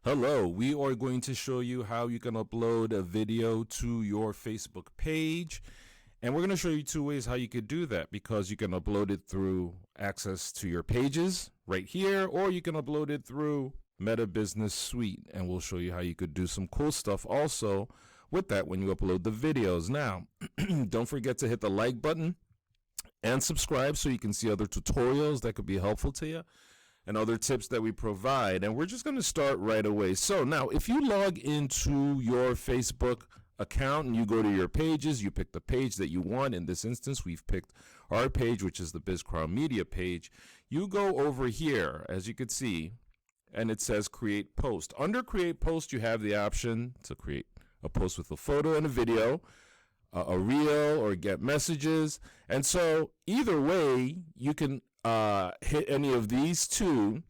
Hello, we are going to show you how you can upload a video to your Facebook page. And we're going to show you two ways how you could do that, because you can upload it through access to your pages right here, or you can upload it through Meta Business Suite. And we'll show you how you could do some cool stuff also with that when you upload the videos. Now, don't forget to hit the like button and subscribe so you can see other tutorials that could be helpful to you and other tips that we provide. And we're just going to start right away. So now, if you log into your Facebook account and you go to your pages, you pick the page that you want. In this instance, we've picked our page, which is the BizCrown Media page. You go over here, as you can see, and it says create post. Under create post, you have the option to create a post with a photo and a video, a reel, or get messages. And so either way, you can hit any of these two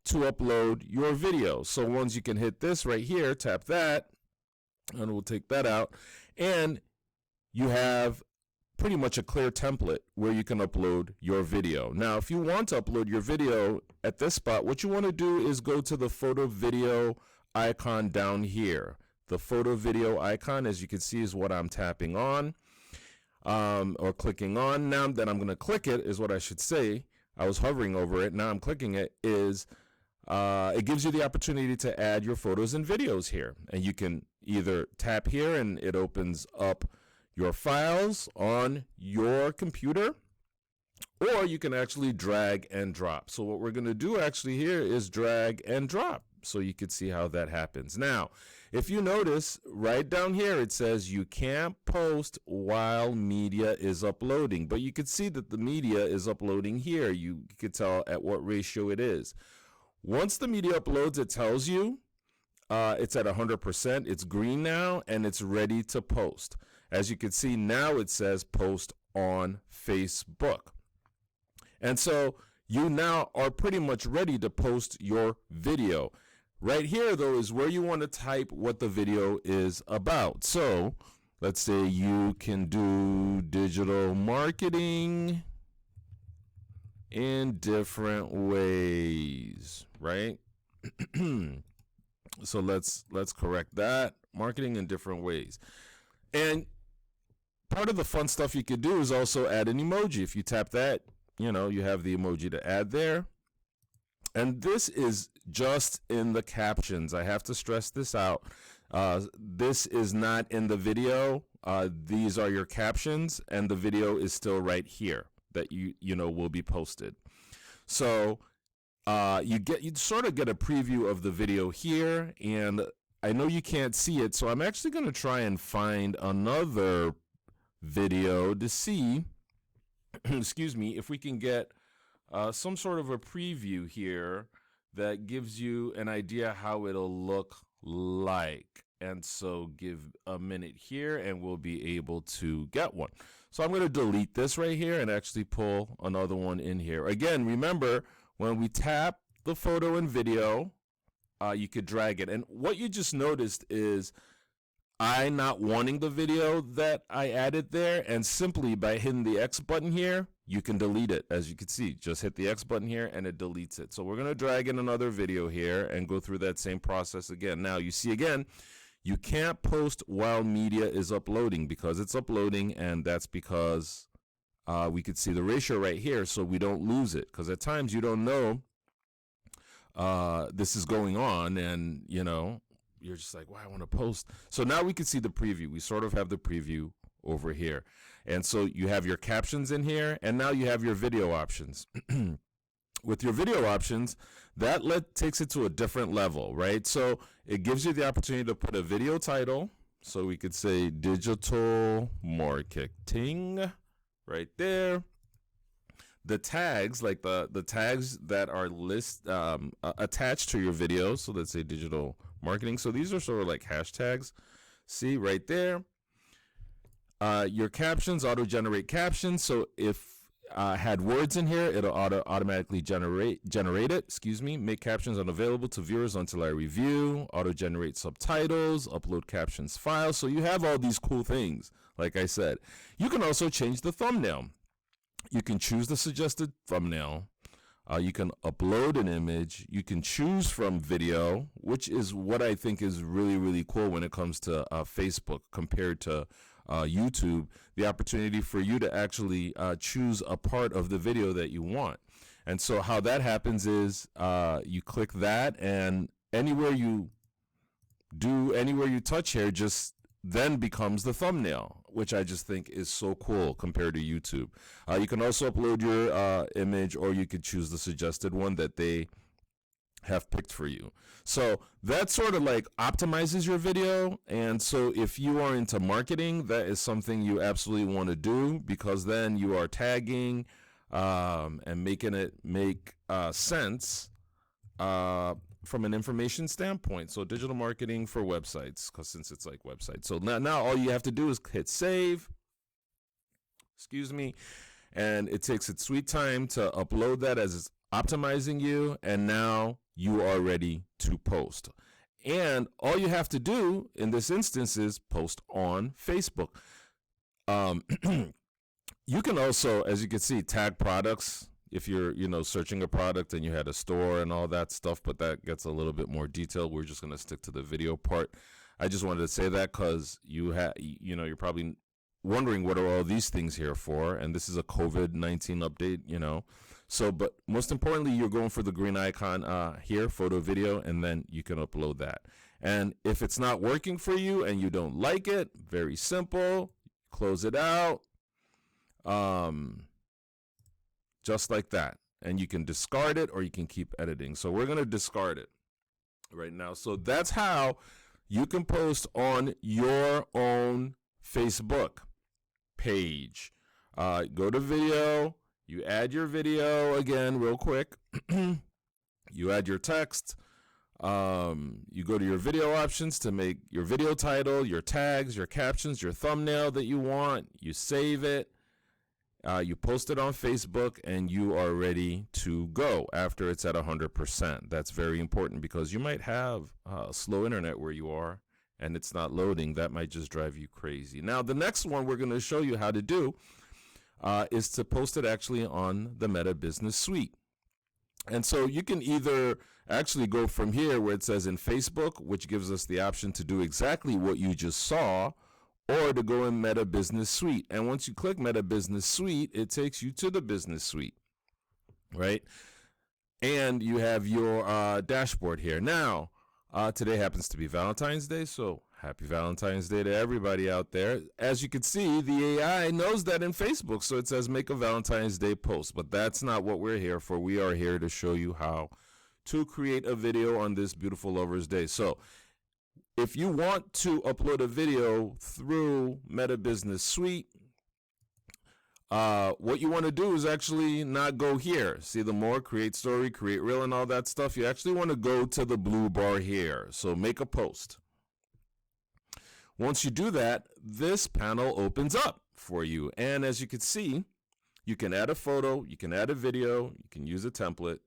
to upload your video. So once you can hit this right here, tap that, and we'll take that out, and you have pretty much a clear template where you can upload your video. Now, if you want to upload your video at this spot, what you want to do is go to the photo video icon down here. The photo video icon, as you can see, is what I'm tapping on or clicking on. Now that I'm going to click it is what I should say. I was hovering over it. Now I'm clicking it. It gives you the opportunity to add your photos and videos here. And you can either tap here and it opens up your files on your computer, or you can actually drag and drop. So what we're going to do actually here is drag and drop, so you can see how that happens. Now, if you notice right down here, it says you can't post while media is uploading, but you can see that the media is uploading here. You can tell at what ratio it is. Once the media uploads, it tells you it's at 100%. It's green now, and it's ready to post. As you can see now, it says post on Facebook. And so you now are pretty much ready to post your video. Right here, though, is where you want to type what the video is about. So let's say you can do digital marketing in different ways, right? So let's correct that. Marketing in different ways. And part of the fun stuff you could do is also add an emoji. If you tap that, you have the emoji to add there. And this is just in the captions. I have to stress this out. This is not in the video. These are your captions, and the video is still right here that you will be posted. So you sort of get a preview of the video here, and I know you can't see it, so I'm actually going to try and find another video to see excuse me, if we can get some sort of a preview here that gives you an idea how it'll look like. And so give a minute here and we'll be able to get one. So I'm going to delete this right here and actually pull another one in here. Again, remember, when we tap the photo and video, you could drag it. And what you just noticed is I not wanting the video that I added there, and simply by hitting the X button here, you can delete it. As you can see, just hit the X button here and it deletes it. So we're going to drag in another video here and go through that same process again. Now you see again, you can't post while media is uploading because it's uploading, and that's because we could see the ratio right here, so we don't lose it, because at times you don't know this is going on, and you're just like, well, I want to post. So now we can see the preview. We sort of have the preview over here. And so you have your captions in here, and now you have your video options. With your video options, that takes it to a different level, right? So it gives you the opportunity to put a video title. So we could say digital marketing right there. The tags, like the tags that are attached to your video. So let's say digital marketing. So these are sort of like hashtags. See right there. Your captions, auto-generate captions. So if had words in here, it'll automatically generate it. Make captions unavailable to viewers until I review. Auto-generate subtitles. Upload captions files. So you have all these cool things. Like I said, you can also change the thumbnail. You can choose the suggested thumbnail. You can upload an image. You can choose from video, which is what I think is really, really cool when it comes to Facebook compared to YouTube. The opportunity for you to actually choose a part of the video that you want. And so how that happens is you click that, and anywhere you touch here just then becomes the thumbnail, which I just think is so cool compared to YouTube. You can also upload your image, or you could choose the suggested one that they have picked for you. So that sort of like optimizes your video. And so if you are into marketing, that is something you absolutely want to do, because then you are tagging and making it make sense from an information standpoint. So digital marketing for websites, because since it's like websites. So now all you have to do is hit save, and it takes its sweet time to upload that as it's optimizing you, and now you are ready to post. And all you have to do in this instance is post on Facebook. You can also, as you can see, tag products if you're, searching a product and you had a store and all that stuff, but that gets a little bit more detailed. We're just going to stick to the video part. I just wanted to say that because you're probably wondering what are all these things here for, and this is a COVID-19 update, So, but most importantly, you're going for the green icon here, photo, video, and then you can upload that. And if it's not working for you and you don't like it, very simple, close it out. Just like that, and you can discard it or you can keep editing. So we're going to discard it right now. So that's how you can post on your own Facebook page. Go to video, you add your video again real quick. You add your text. You go to your video options to make your video title, your tags, your captions, your thumbnail that you want. You save it. You post it on Facebook, and you are ready to go after it's at 100%. That's very important, because you might have slow internet where you are and it's not loading. That might just drive you crazy. Now, the next one we're going to show you how to do is to post it actually on the Meta Business Suite. And so you can either actually go from here where it says in Facebook, which gives us the option to do exactly what you just saw, or to go in Meta Business Suite. And once you click Meta Business Suite, it takes you to the Business Suite, right? And you have your dashboard here. Now, today happens to be Valentine's Day, so happy Valentine's Day to everybody out there. As you can see, the AI knows that in Facebook, so it says make a Valentine's Day post. But that's not what we're here for. We are here to show you how to create a video on this beautiful Lover's Day. So if you want to upload a video through Meta Business Suite, what you want to do is actually not go here. See the more, create story, create reel, and all that stuff. You actually want to go to the blue bar here. So make a post. Once you do that, this panel opens up for you. And as you can see, you can add a photo, you can add a video, you can use a template.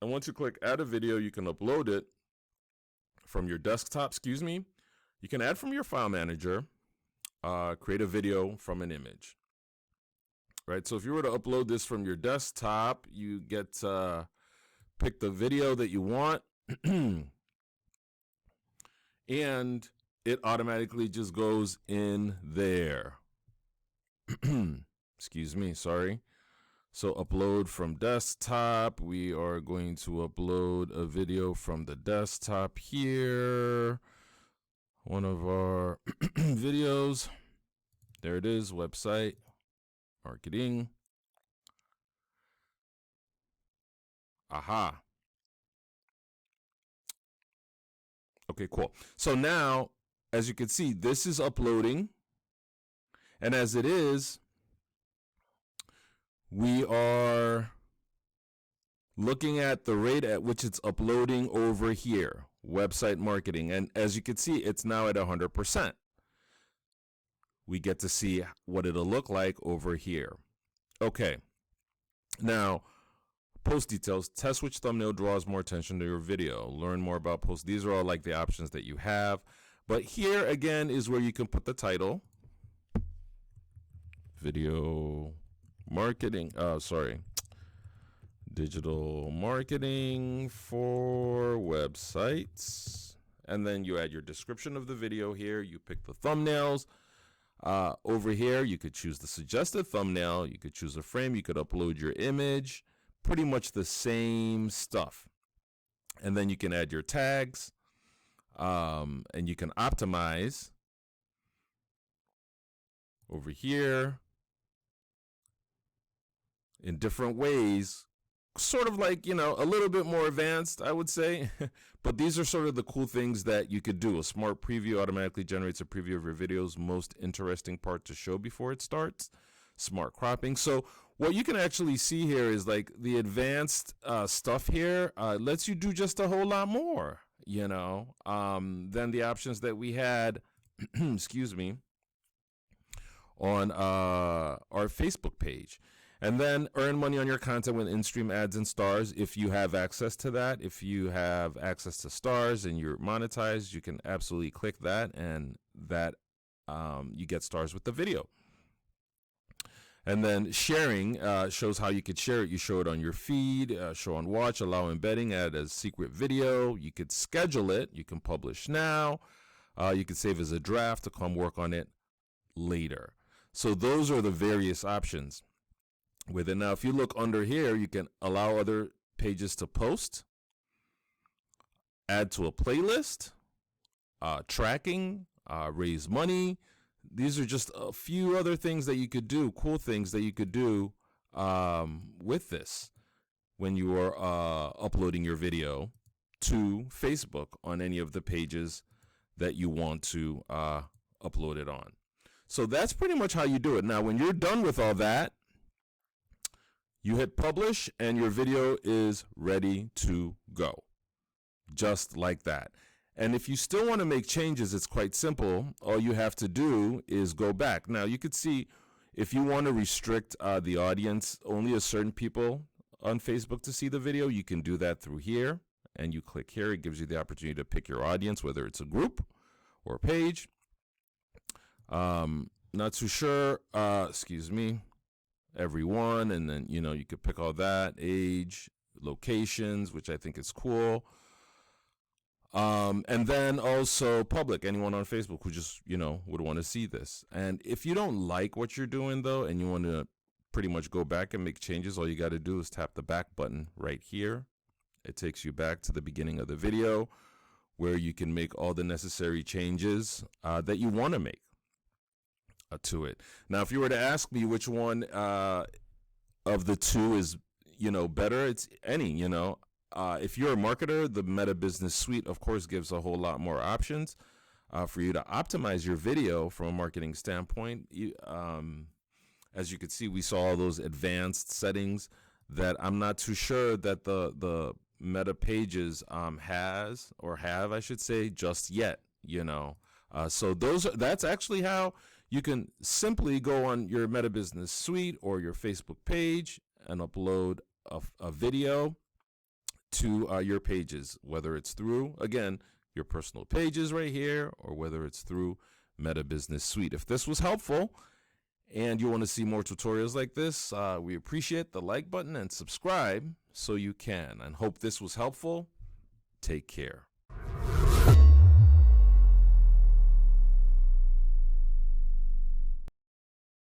And once you click add a video, you can upload it from your desktop, you can add from your file manager, create a video from an image, right? So if you were to upload this from your desktop, you get to pick the video that you want, and it automatically just goes in there. Sorry. So upload from desktop. We are going to upload a video from the desktop here. One of our videos. There it is, website, marketing. Aha. Okay, cool. So now, as you can see, this is uploading. And as it is, we are looking at the rate at which it's uploading over here, website marketing. And as you can see, it's now at 100%. We get to see what it'll look like over here. Okay. Now, post details. Test which thumbnail draws more attention to your video. Learn more about posts. These are all like the options that you have. But here again is where you can put the title. Video marketing. digital marketing for websites. And then you add your description of the video here. You pick the thumbnails. Over here, you could choose the suggested thumbnail. You could choose a frame. You could upload your image. Pretty much the same stuff. And then you can add your tags. And you can optimize over here in different ways, sort of like, a little bit more advanced, I would say. But these are sort of the cool things that you could do. A smart preview automatically generates a preview of your video's most interesting part to show before it starts. Smart cropping. So what you can actually see here is like the advanced stuff here lets you do just a whole lot more, than the options that we had, excuse me, on our Facebook page. And then earn money on your content with in-stream ads and stars. If you have access to that, if you have access to stars and you're monetized, you can absolutely click that, and that you get stars with the video. And then sharing shows how you could share it. You show it on your feed, show on watch, allow embedding, add as secret video. You could schedule it. You can publish now. You could save as a draft to come work on it later. So those are the various options with it. Now, if you look under here, you can allow other pages to post, add to a playlist, tracking, raise money. These are just a few other things that you could do, cool things that you could do with this when you are uploading your video to Facebook on any of the pages that you want to upload it on. So that's pretty much how you do it. Now, when you're done with all that, you hit publish and your video is ready to go. Just like that. And if you still want to make changes, it's quite simple. All you have to do is go back. Now, you could see if you want to restrict the audience, only a certain people on Facebook to see the video, you can do that through here. And you click here. It gives you the opportunity to pick your audience, whether it's a group or a page. Not too sure. Excuse me. Everyone. And then, you could pick all that. Age, locations, which I think is cool. And then also public, anyone on Facebook who just, would want to see this. And if you don't like what you're doing, though, and you want to pretty much go back and make changes, all you got to do is tap the back button right here. It takes you back to the beginning of the video where you can make all the necessary changes that you want to make to it. Now, if you were to ask me which one of the two is, better, it's any, if you're a marketer, the Meta Business Suite, of course, gives a whole lot more options for you to optimize your video from a marketing standpoint. As you could see, we saw all those advanced settings that I'm not too sure that the Meta Pages have, I should say, just yet, So that's actually how you can simply go on your Meta Business Suite or your Facebook page and upload a video to your pages, whether it's through, again, your personal pages right here, or whether it's through Meta Business Suite. If this was helpful and you want to see more tutorials like this, we appreciate the like button and subscribe so you can. And hope this was helpful. Take care.